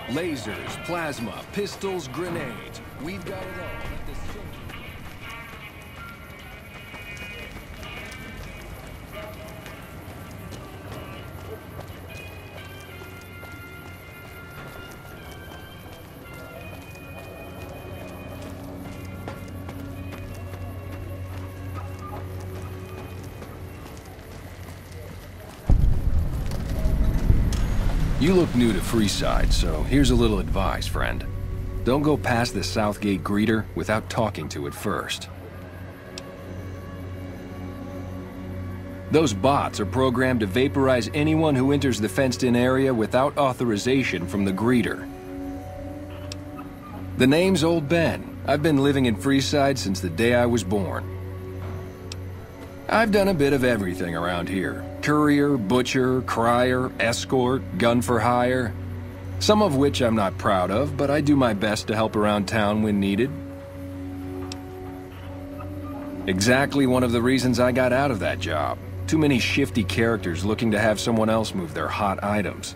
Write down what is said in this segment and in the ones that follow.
Lasers, plasma, pistols, grenades. We've got it all. You look new to Freeside, so here's a little advice, friend. Don't go past the Southgate greeter without talking to it first. Those bots are programmed to vaporize anyone who enters the fenced-in area without authorization from the greeter. The name's Old Ben. I've been living in Freeside since the day I was born. I've done a bit of everything around here. Courier, butcher, crier, escort, gun for hire. Some of which I'm not proud of, but I do my best to help around town when needed. Exactly one of the reasons I got out of that job. Too many shifty characters looking to have someone else move their hot items.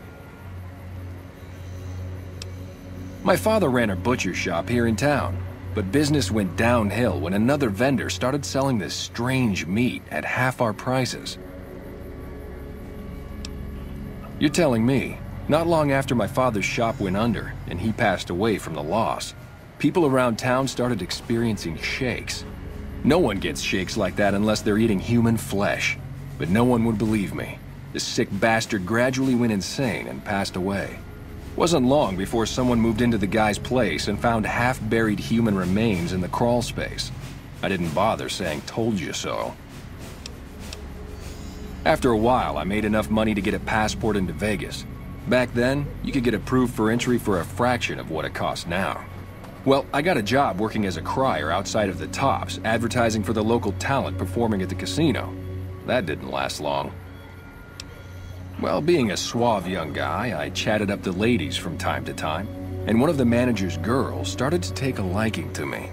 My father ran a butcher shop here in town. But business went downhill when another vendor started selling this strange meat at half our prices. You're telling me, not long after my father's shop went under and he passed away from the loss, people around town started experiencing shakes. No one gets shakes like that unless they're eating human flesh. But no one would believe me. The sick bastard gradually went insane and passed away. Wasn't long before someone moved into the guy's place and found half-buried human remains in the crawl space. I didn't bother saying "told you so." After a while, I made enough money to get a passport into Vegas. Back then, you could get approved for entry for a fraction of what it costs now. Well, I got a job working as a crier outside of the Tops, advertising for the local talent performing at the casino. That didn't last long. Well, being a suave young guy, I chatted up the ladies from time to time, and one of the manager's girls started to take a liking to me.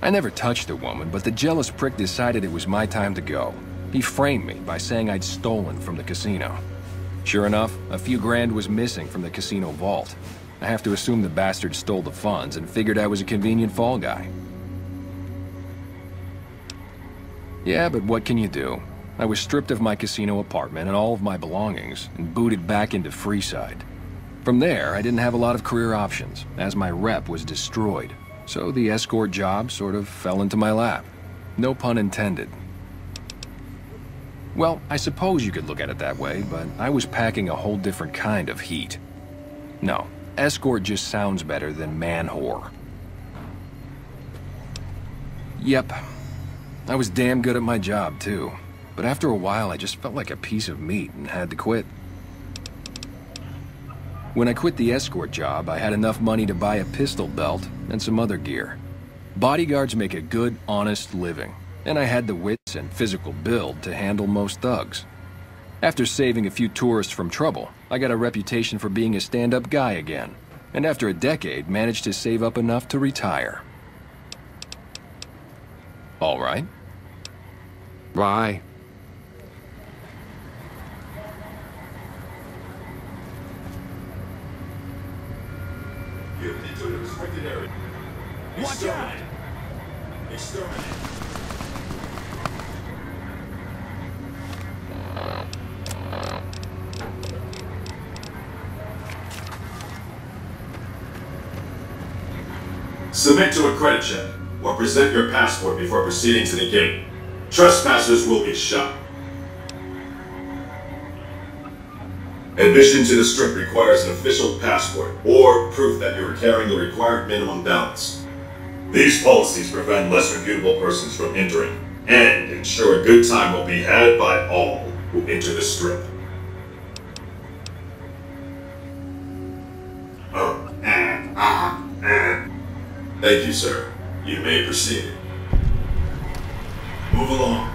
I never touched the woman, but the jealous prick decided it was my time to go. He framed me by saying I'd stolen from the casino. Sure enough, a few grand was missing from the casino vault. I have to assume the bastard stole the funds and figured I was a convenient fall guy. Yeah, but what can you do? I was stripped of my casino apartment and all of my belongings and booted back into Freeside. From there, I didn't have a lot of career options, as my rep was destroyed, so the escort job sort of fell into my lap. No pun intended. Well, I suppose you could look at it that way, but I was packing a whole different kind of heat. No, escort just sounds better than man-whore. Yep, I was damn good at my job, too. But after a while, I just felt like a piece of meat and had to quit. When I quit the escort job, I had enough money to buy a pistol belt and some other gear. Bodyguards make a good, honest living, and I had the wits and physical build to handle most thugs. After saving a few tourists from trouble, I got a reputation for being a stand-up guy again, and after a decade, managed to save up enough to retire. All right. Bye. Into the restricted area. Watch out! Exterminate. Submit to a credit check, or present your passport before proceeding to the gate. Trespassers will be shot. Admission to the strip requires an official passport or proof that you are carrying the required minimum balance. These policies prevent less reputable persons from entering and ensure a good time will be had by all who enter the strip. Thank you, sir. You may proceed. Move along.